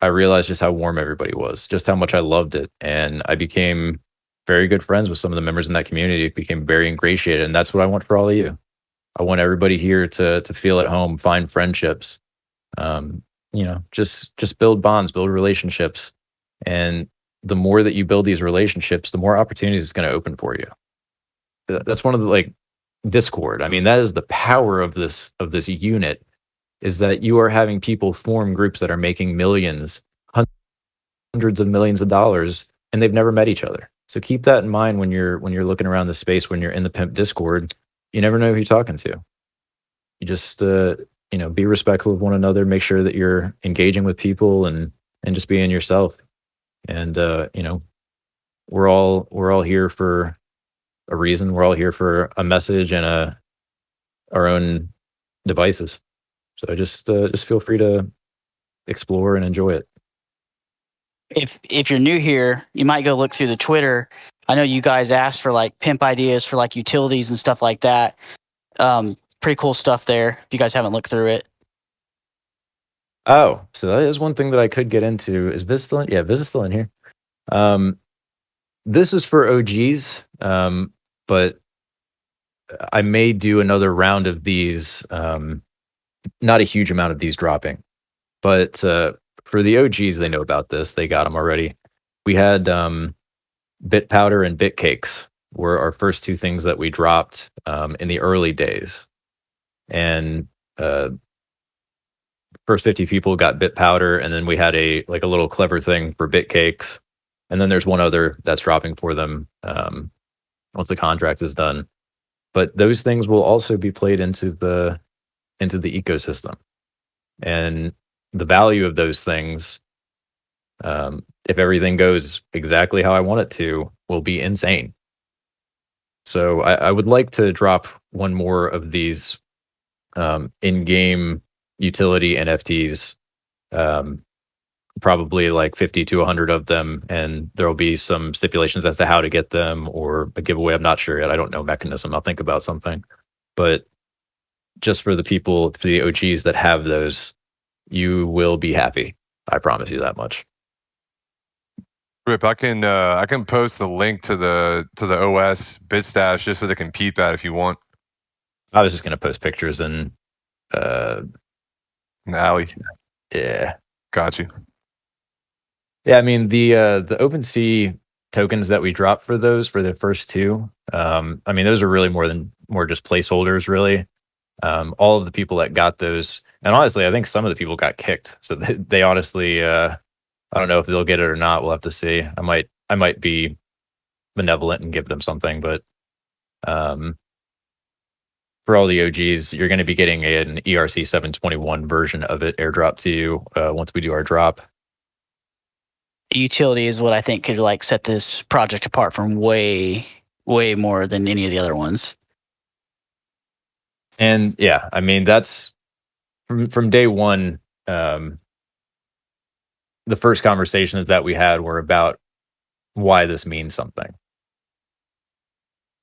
I realized just how warm everybody was, just how much I loved it, and I became very good friends with some of the members in that community. Became very ingratiated, and that's what I want for all of you. I want everybody here to feel at home, find friendships, um, just build bonds, build relationships, and the more that you build these relationships, the more opportunities it's going to open for you. That's one of the like Discord. I mean, that is the power of this unit, is that you are having people form groups that are making millions, hundreds of millions of dollars, and they've never met each other. So keep that in mind when you're looking around the space, when you're in the pimp Discord. You never know who you're talking to. You just be respectful of one another, make sure that you're engaging with people, and just being yourself. And we're all here for a reason. We're all here for a message and our own devices. So just feel free to explore and enjoy it. If you're new here, you might go look through the Twitter. I know you guys asked for like pimp ideas for like utilities and stuff like that. Pretty cool stuff there. If you guys haven't looked through it. Oh, so that is one thing that I could get into. Is Viz still in? Yeah, Viz is still in here. This is for OGs, but I may do another round of these. Not a huge amount of these dropping, but for the OGs, they know about this. They got them already. We had Bit Powder and Bit Cakes were our first two things that we dropped in the early days, and first 50 people got Bit Powder, and then we had a little clever thing for Bit Cakes, and then there's one other that's dropping for them once the contract is done. But those things will also be played into the ecosystem, and the value of those things, if everything goes exactly how I want it to, will be insane. So I would like to drop one more of these in-game utility NFTs, probably like 50 to 100 of them, and there will be some stipulations as to how to get them or a giveaway. I'm not sure yet. I don't know mechanism. I'll think about something. But just for the people, for the OGs that have those, you will be happy. I promise you that much. Rip, I can post the link to the OS BitStash just so they can peep at if you want. I was just gonna post pictures and in the alley. Yeah. Got you. Yeah, I mean the OpenSea tokens that we dropped for those for the first two, I mean those are really more just placeholders, really. All of the people that got those, and honestly, I think some of the people got kicked. So they honestly, I don't know if they'll get it or not. We'll have to see. I might be benevolent and give them something, but for all the OGs, you're going to be getting an ERC 721 version of it airdrop to you once we do our drop. The utility is what I think could like set this project apart from way more than any of the other ones. And yeah, I mean that's from day one. The first conversations that we had were about why this means something,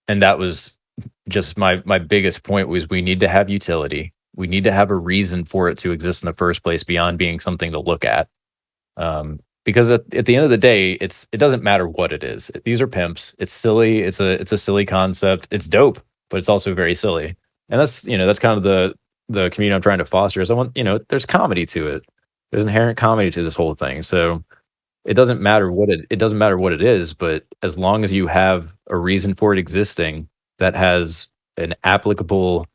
and that was just my biggest point was we need to have utility. We need to have a reason for it to exist in the first place beyond being something to look at. Because at the end of the day, it doesn't matter what it is. These are pimps. It's silly. It's a silly concept. It's dope, but it's also very silly. And that's kind of the community I'm trying to foster. Is I want there's comedy to it. There's inherent comedy to this whole thing. So it doesn't matter what it is, but as long as you have a reason for it existing that has an applicable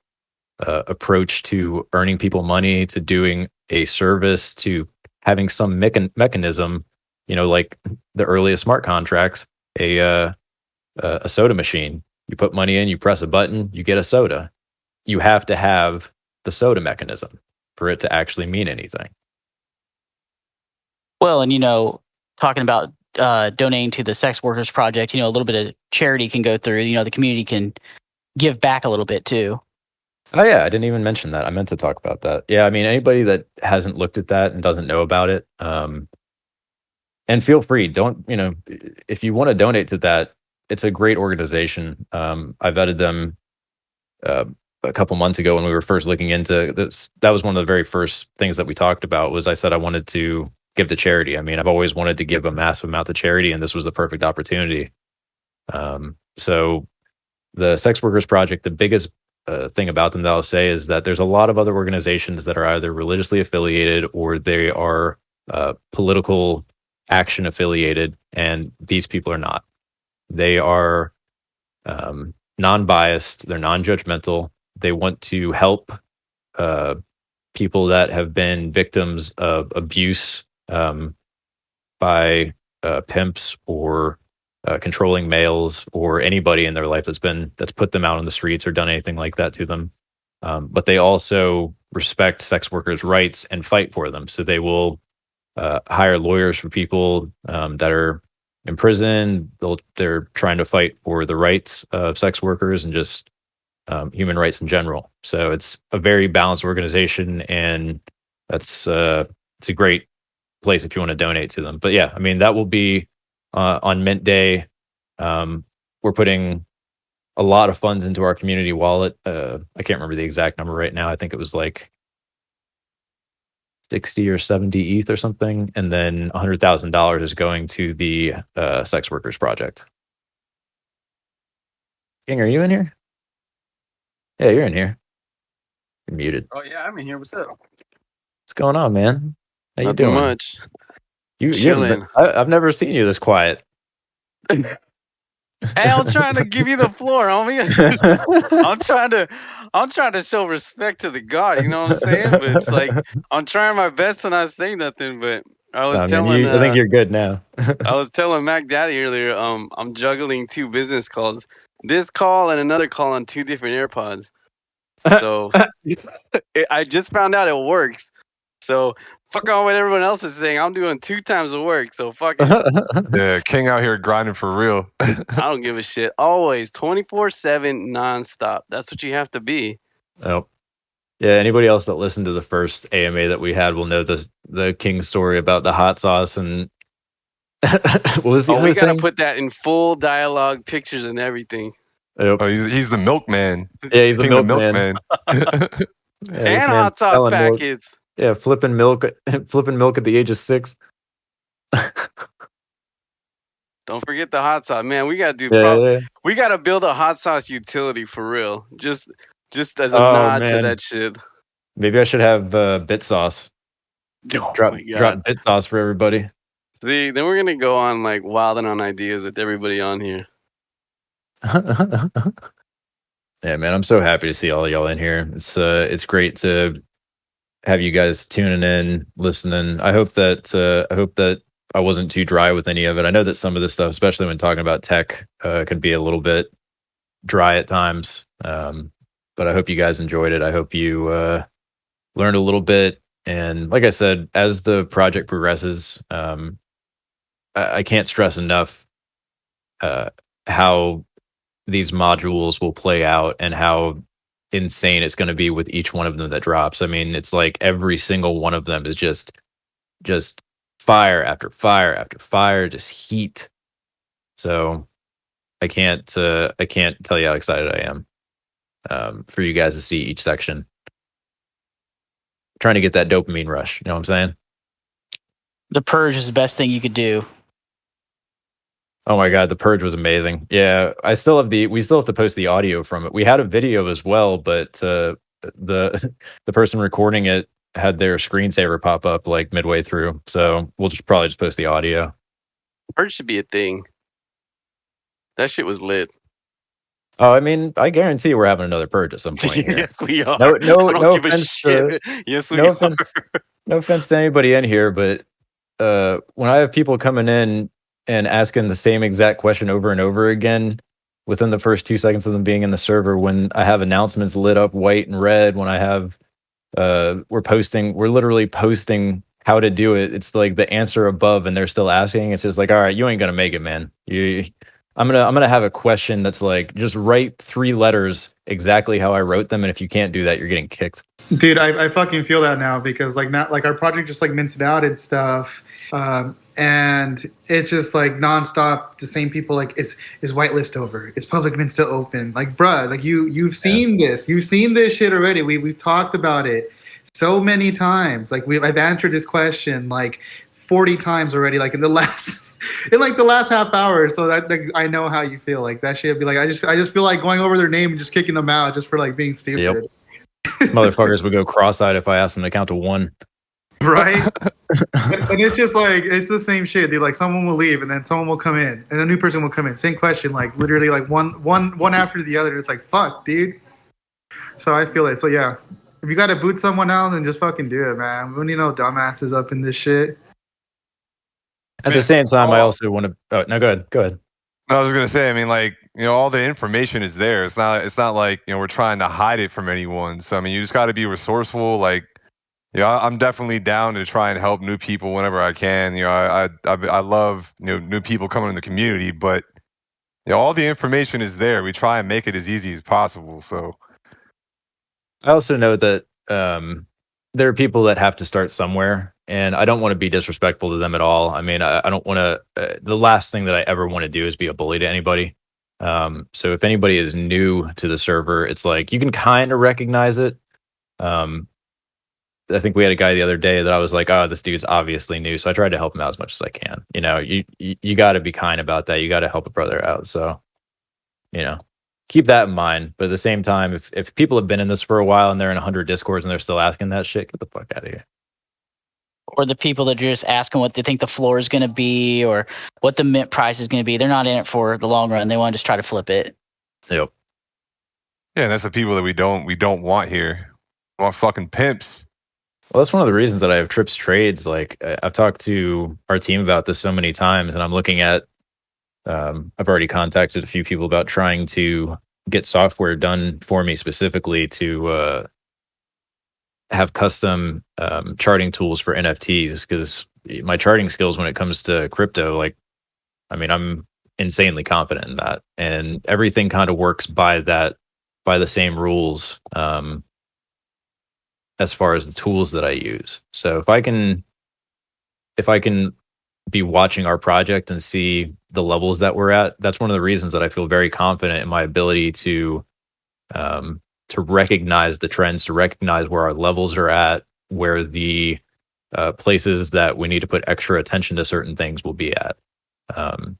approach to earning people money, to doing a service, to having some mechanism, like the earliest smart contracts, a soda machine. You put money in, you press a button, you get a soda. You have to have the soda mechanism for it to actually mean anything. Well, and talking about donating to the Sex Workers Project, a little bit of charity can go through. The community can give back a little bit too. Oh yeah, I didn't even mention that. I meant to talk about that. Yeah, I mean, anybody that hasn't looked at that and doesn't know about it, and feel free. Don't if you want to donate to that, it's a great organization. I vetted them a couple months ago when we were first looking into this. That was one of the very first things that we talked about. Was I said I wanted to give to charity. I mean, I've always wanted to give a massive amount to charity, and this was the perfect opportunity. So the Sex Workers Project, the biggest thing about them that I'll say is that there's a lot of other organizations that are either religiously affiliated or they are political action affiliated, and these people are not. They are non-biased. They're non-judgmental. They want to help people that have been victims of abuse by pimps or controlling males or anybody in their life that's put them out on the streets or done anything like that to them. But they also respect sex workers' rights and fight for them. So they will hire lawyers for people that are in prison. They're trying to fight for the rights of sex workers and just human rights in general. So it's a very balanced organization, and it's a great place if you want to donate to them. But yeah, I mean, that will be on Mint Day. We're putting a lot of funds into our community wallet. I can't remember the exact number right now. I think it was like 60 or 70 ETH or something. And then $100,000 is going to the Sex Workers Project. King, are you in here? Yeah, you're in here. You're muted. Oh yeah, I'm in here. What's up? What's going on, man? How you Nothing doing? much. You haven't Chilling. I've never seen you this quiet. Hey, I'm trying to give you the floor, homie. I'm trying to show respect to the God. You know what I'm saying? But it's like I'm trying my best to not say nothing. But I was Nah, man, telling I think you're good now. I was telling Mac Daddy earlier. I'm juggling 2 business calls. This call and another call on 2 different AirPods. So I just found out it works. So fuck on what everyone else is saying. I'm doing 2 times the work. So fuck it. Yeah, King out here grinding for real. I don't give a shit. Always 24/7 nonstop. That's what you have to be. Oh. Yeah, anybody else that listened to the first AMA that we had will know the King story about the hot sauce and what was the other we gotta thing? put that in full dialogue, pictures and everything. Yep. Oh, he's the milkman. Yeah, he's the King the milkman. milkman. Yeah, this And man hot sauce selling milk. packets. Yeah, flipping milk at the age of 6. Don't forget the hot sauce. Man, we gotta do Yeah. we gotta build a hot sauce utility for real. Just as a Oh nod to man, that shit. maybe I should have bit sauce. Oh Drop my God. bit sauce for everybody. See, then we're gonna go on like wilding on ideas with everybody on here. Yeah, man, I'm so happy to see all y'all in here. It's great to have you guys tuning in, listening. I hope that I wasn't too dry with any of it. I know that some of this stuff, especially when talking about tech, can be a little bit dry at times. But I hope you guys enjoyed it. I hope you learned a little bit. And like I said, as the project progresses, I can't stress enough how these modules will play out and how insane it's going to be with each one of them that drops. I mean, it's like every single one of them is just fire after fire after fire, just heat. So I can't tell you how excited I am for you guys to see each section. Trying to get that dopamine rush, you know what I'm saying? The Purge is the best thing you could do. Oh my God, the Purge was amazing. Yeah, we still have to post the audio from it. We had a video as well, but the the person recording it had their screensaver pop up like midway through. So we'll probably just post the audio. Purge should be a thing. That shit was lit. Oh, I mean, I guarantee we're having another purge at some point here. Yes, we are. No, I no, don't no give a offense to, shit. Yes, we no are. offense, no offense to anybody in here, but when I have people coming in and asking the same exact question over and over again within the first 2 seconds of them being in the server, when I have announcements lit up white and red, when I have we're literally posting how to do it. It's like the answer above, and they're still asking. It's just like, all right, you ain't gonna make it, man. I'm gonna have a question that's like, just write 3 letters exactly how I wrote them, and if you can't do that, you're getting kicked. Dude, I fucking feel that now because like not like our project just like minted out and stuff, and it's just like nonstop. The same people like is whitelist over? Is public mint still open? Like, bruh, like you've seen this, you've seen this shit already. We've talked about it so many times. Like I've answered this question like 40 times already. Like in the last. In like the last half hour, so that I know how you feel. Like that shit be like I just feel like going over their name and just kicking them out just for like being stupid. Yep. Motherfuckers would go cross-eyed if I asked them to count to 1. Right? And it's just like it's the same shit, dude. Like someone will leave and then someone will come in and a new person will come in. Same question, like literally like one after the other. It's like fuck, dude. So I feel it. So yeah. If you gotta boot someone out, then just fucking do it, man. We don't need no dumbasses up in this shit. At the same time, I also want to. Oh, no, go ahead. Go ahead. I was gonna say, I mean, like, all the information is there. It's not like, we're trying to hide it from anyone. So I mean, you just got to be resourceful. Like, I'm definitely down to try and help new people whenever I can. I love new people coming in the community, but all the information is there. We try and make it as easy as possible. So I also know that there are people that have to start somewhere, and I don't want to be disrespectful to them at all. I mean, I don't want to. The last thing that I ever want to do is be a bully to anybody. So if anybody is new to the server, it's like you can kind of recognize it. Um, I think we had a guy the other day that I was like, oh, this dude's obviously new. So I tried to help him out as much as I can. You got to be kind about that. You got to help a brother out. So, keep that in mind. But at the same time, if people have been in this for a while and they're in 100 discords and they're still asking that shit, get the fuck out of here. Or the people that are just asking what they think the floor is going to be or what the mint price is going to be. They're not in it for the long run. They want to just try to flip it. Yep. yeah, that's the people that we don't want here. We want fucking pimps. Well, that's one of the reasons that I have Trips Trades. Like, I've talked to our team about this so many times, and I'm looking at. I've already contacted a few people about trying to get software done for me specifically to have custom charting tools for NFTs, because my charting skills when it comes to crypto, like, I mean, I'm insanely confident in that, and everything kind of works by the same rules. As far as the tools that I use. So if I can be watching our project and see the levels that we're at, that's one of the reasons that I feel very confident in my ability to recognize the trends, to recognize where our levels are at, where the places that we need to put extra attention to certain things will be at.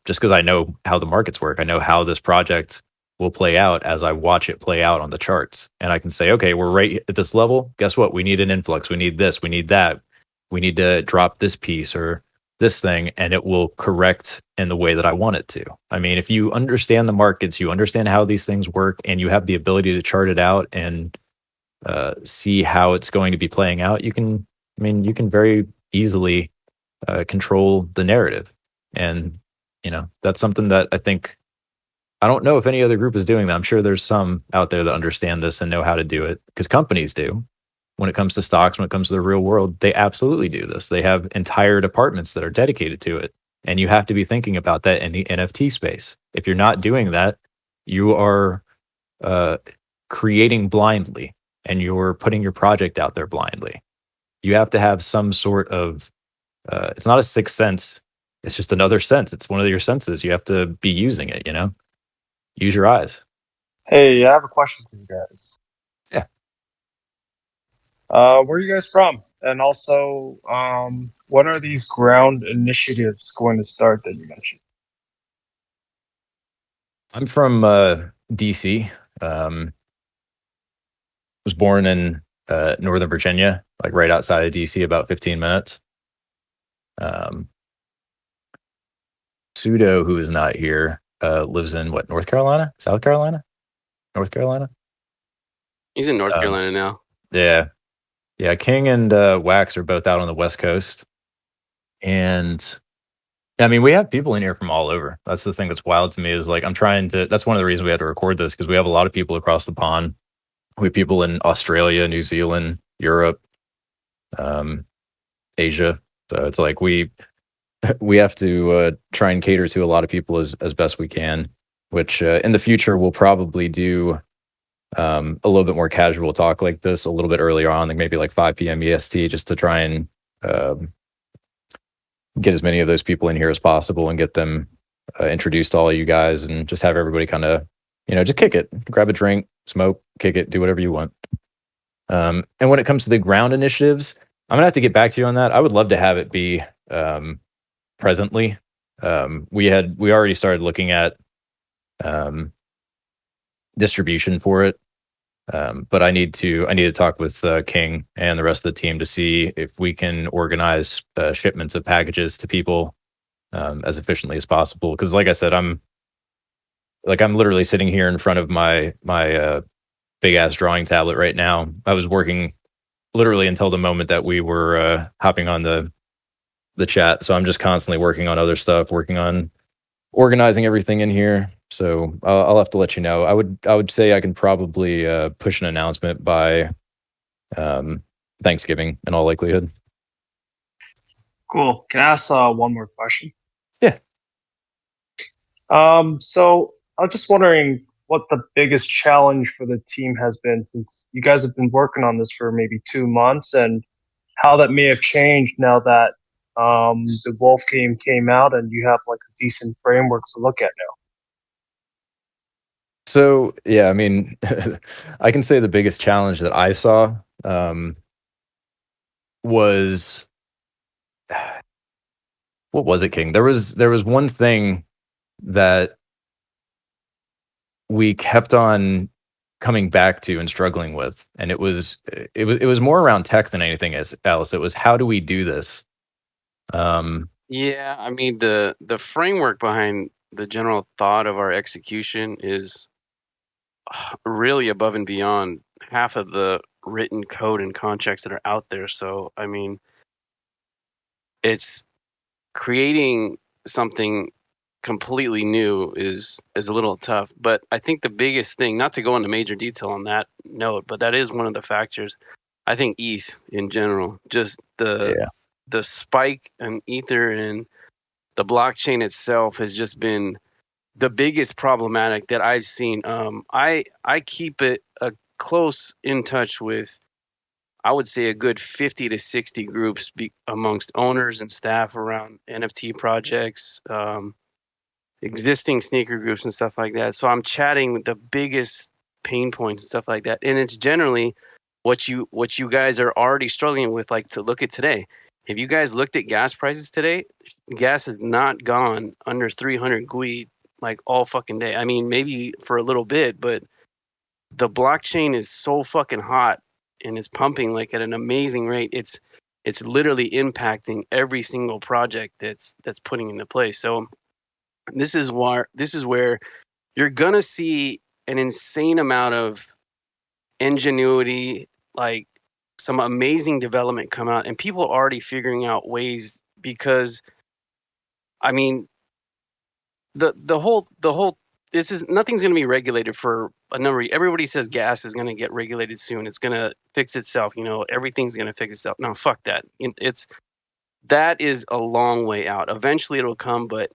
Just because I know how the markets work, I know how this project will play out as I watch it play out on the charts. And I can say, okay, we're right at this level. Guess what? We need an influx. We need this. We need that. We need to drop this piece or this thing, and it will correct in the way that I want it to. I mean, if you understand the markets, you understand how these things work, and you have the ability to chart it out and see how it's going to be playing out, you can very easily control the narrative. And, that's something that I don't know if any other group is doing that. I'm sure there's some out there that understand this and know how to do it, because companies do. When it comes to stocks, when it comes to the real world, they absolutely do this. They have entire departments that are dedicated to it. And you have to be thinking about that in the NFT space. If you're not doing that, you are creating blindly, and you're putting your project out there blindly. You have to have some sort of, it's not a sixth sense. It's just another sense. It's one of your senses. You have to be using it, Use your eyes. Hey, I have a question for you guys. Yeah. Where are you guys from? And also, what are these ground initiatives going to start that you mentioned? I'm from DC. Was born in Northern Virginia, like right outside of DC, about 15 minutes. Pseudo, who is not here, lives in North Carolina, South Carolina? North Carolina. He's in North Carolina now. Yeah. King and Wax are both out on the West Coast, and I mean, we have people in here from all over. That's the thing that's wild to me is like I'm trying to. That's one of the reasons we had to record this because we have a lot of people across the pond. We have people in Australia, New Zealand, Europe, Asia. So it's like we have to try and cater to a lot of people as best we can. Which in the future we'll probably do a little bit more casual talk like this a little bit earlier on, like maybe like 5 p.m. EST, just to try and get as many of those people in here as possible and get them introduced to all of you guys and just have everybody kind of, just kick it, grab a drink, smoke, kick it, do whatever you want. And when it comes to the ground initiatives, I'm gonna have to get back to you on that. I would love to have it be presently. We already started looking at distribution for it. But I need to talk with King and the rest of the team to see if we can organize shipments of packages to people as efficiently as possible. Because, like I said, I'm literally sitting here in front of my big ass drawing tablet right now. I was working literally until the moment that we were hopping on the chat. So I'm just constantly working on other stuff, working on organizing everything in here. So I'll have to let you know. I would say I can probably push an announcement by Thanksgiving in all likelihood. Cool. Can I ask one more question? Yeah. So I was just wondering what the biggest challenge for the team has been since you guys have been working on this for maybe 2 months, and how that may have changed now that the Wolf game came out and you have like a decent framework to look at now. So yeah, I mean, I can say the biggest challenge that I saw was what was it, King? There was one thing that we kept on coming back to and struggling with, and it was more around tech than anything else. It was how do we do this? Yeah, I mean the framework behind the general thought of our execution is really above and beyond half of the written code and contracts that are out there. So I mean, it's creating something completely new is a little tough. But I think the biggest thing, not to go into major detail on that note, but that is one of the factors. I think ETH in general, just the spike in Ether and the blockchain itself has just been the biggest problematic that I've seen. I keep it a close in touch with, I would say, a good 50 to 60 groups amongst owners and staff around NFT projects, existing sneaker groups and stuff like that. So I'm chatting with the biggest pain points and stuff like that, and it's generally what you guys are already struggling with. Like, to look at today, have you guys looked at gas prices today? Gas has not gone under 300 GUI like all fucking day. I mean, maybe for a little bit, but the blockchain is so fucking hot and is pumping like at an amazing rate. It's literally impacting every single project that's putting into place. So this is where you're gonna see an insane amount of ingenuity, like some amazing development come out, and people are already figuring out ways. Because I mean, the whole this is nothing's going to be regulated for a number. Everybody says gas is going to get regulated soon. It's going to fix itself. Everything's going to fix itself. No, fuck that. That is a long way out. Eventually it'll come, but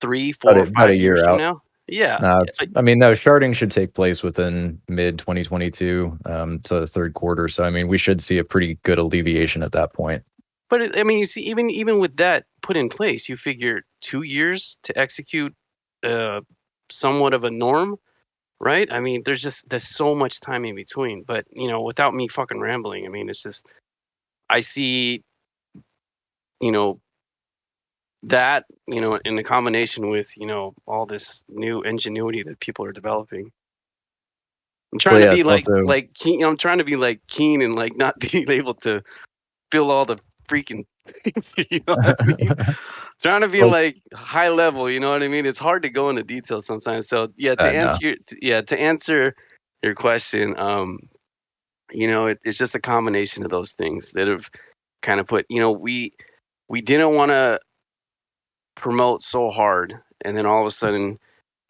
3, 4, About a 5 years year from out. now, yeah. No, I mean, no, sharding should take place within mid 2022 to the third quarter. So, I mean, we should see a pretty good alleviation at that point. But I mean, you see, even with that put in place, you figure 2 years to execute somewhat of a norm, right? I mean, there's so much time in between. But without me fucking rambling, I mean, it's just I see, that in the combination with all this new ingenuity that people are developing. I'm trying to Yeah, be it's also like keen. I'm trying to be like keen and like not being able to feel all the freaking. You know what I mean? trying to be Well, like high level, you know what I mean? It's hard to go into detail sometimes. So yeah, to I know. answer to answer your question, it's just a combination of those things that have kind of put, we didn't want to promote so hard, and then all of a sudden,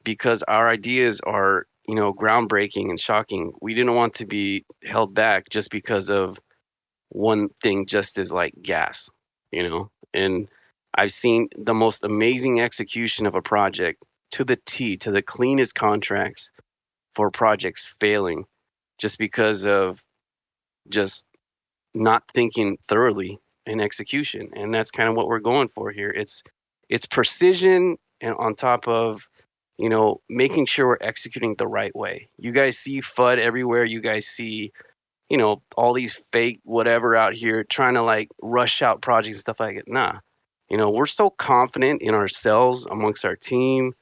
because our ideas are, groundbreaking and shocking, we didn't want to be held back just because of one thing, just as like gas. And I've seen the most amazing execution of a project to the T, to the cleanest contracts for projects failing just because of just not thinking thoroughly in execution. And that's kind of what we're going for here. It's precision, and on top of making sure we're executing the right way. You guys see FUD everywhere. You guys see all these fake whatever out here trying to like rush out projects and stuff like that. Nah, we're so confident in ourselves amongst our team.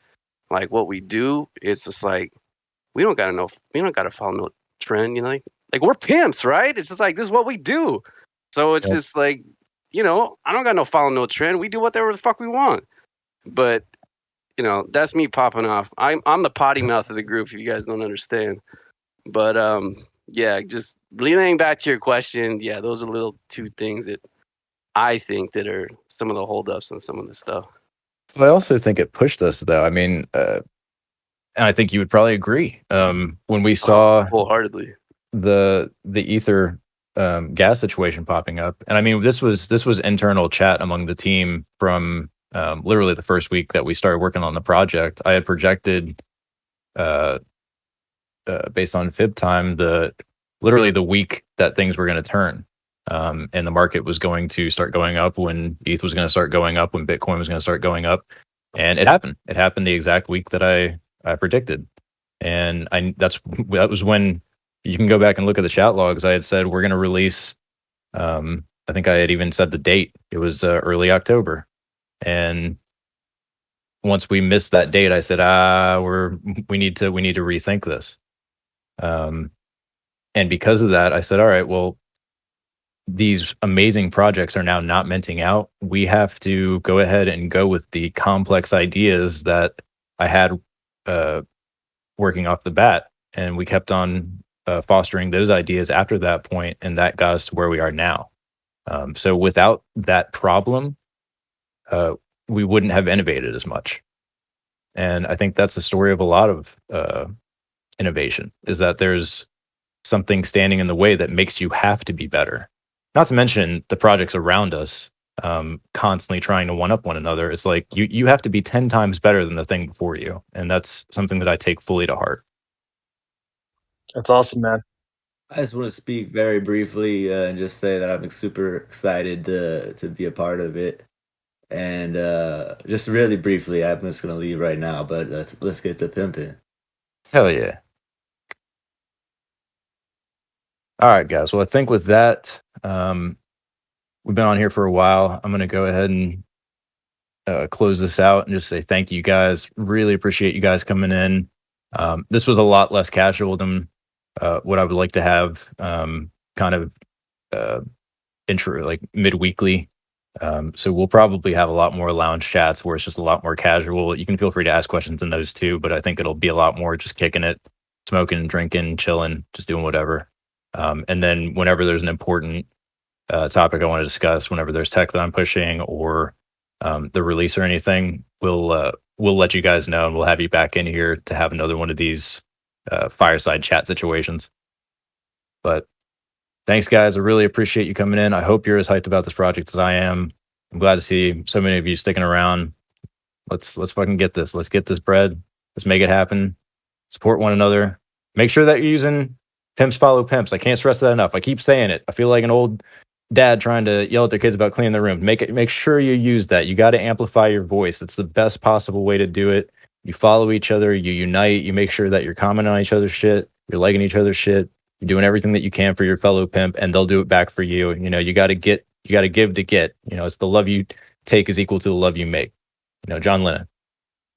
Like what we do, it's just like we don't gotta follow no trend. Like we're pimps, right? It's just like this is what we do. So it's Yep. just like I don't got no follow no trend. We do whatever the fuck we want. But that's me popping off. I'm the potty mouth of the group. If you guys don't understand. But yeah, just relaying back to your question, yeah, those are little two things that I think that are some of the holdups on some of the stuff. Well, I also think it pushed us, though. I mean, and I think you would probably agree. When we saw Wholeheartedly. the ether gas situation popping up, and I mean, this was internal chat among the team from literally the first week that we started working on the project. I had projected, uh, based on fib time, literally the week that things were going to turn. And the market was going to start going up, when ETH was going to start going up, when Bitcoin was going to start going up, and it happened. It happened the exact week that I predicted, and that was when you can go back and look at the chat logs. I had said we're going to release. I think I had even said the date. It was early October, and once we missed that date, I said, we need to rethink this. And because of that, I said, all right, well, these amazing projects are now not minting out. We have to go ahead and go with the complex ideas that I had working off the bat. And we kept on fostering those ideas after that point, and that got us to where we are now. So without that problem, we wouldn't have innovated as much. And I think that's the story of a lot of innovation, is that there's something standing in the way that makes you have to be better. Not to mention the projects around us constantly trying to one up one another. It's like you have to be 10 times better than the thing before you. And that's something that I take fully to heart. That's awesome, man. I just want to speak very briefly and just say that I'm super excited to be a part of it. And just really briefly, I'm just gonna leave right now, but let's get to pimping. Hell yeah. All right, guys. Well, I think with that, we've been on here for a while. I'm going to go ahead and close this out and just say thank you, guys. Really appreciate you guys coming in. This was a lot less casual than what I would like to have, kind of intro, like mid-weekly. So we'll probably have a lot more lounge chats where it's just a lot more casual. You can feel free to ask questions in those too, but I think it'll be a lot more just kicking it, smoking, drinking, chilling, just doing whatever. And then whenever there's an important topic I want to discuss, whenever there's tech that I'm pushing or the release or anything, we'll let you guys know, and we'll have you back in here to have another one of these fireside chat situations. But thanks, guys. I really appreciate you coming in. I hope you're as hyped about this project as I am. I'm glad to see so many of you sticking around. Let's fucking get this. Let's get this bread. Let's make it happen. Support one another. Make sure that you're using pimps follow pimps. I can't stress that enough. I keep saying it. I feel like an old dad trying to yell at their kids about cleaning the room. Make sure you use that. You got to amplify your voice. It's the best possible way to do it. You follow each other, you unite, you make sure that you're commenting on each other's shit, you're liking each other's shit, you're doing everything that you can for your fellow pimp, and they'll do it back for you. You got to give to get. It's the love you take is equal to the love you make. John Lennon.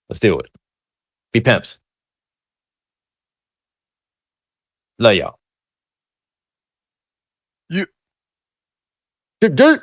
Let's do it. Be pimps. Love y'all. You. Dirt.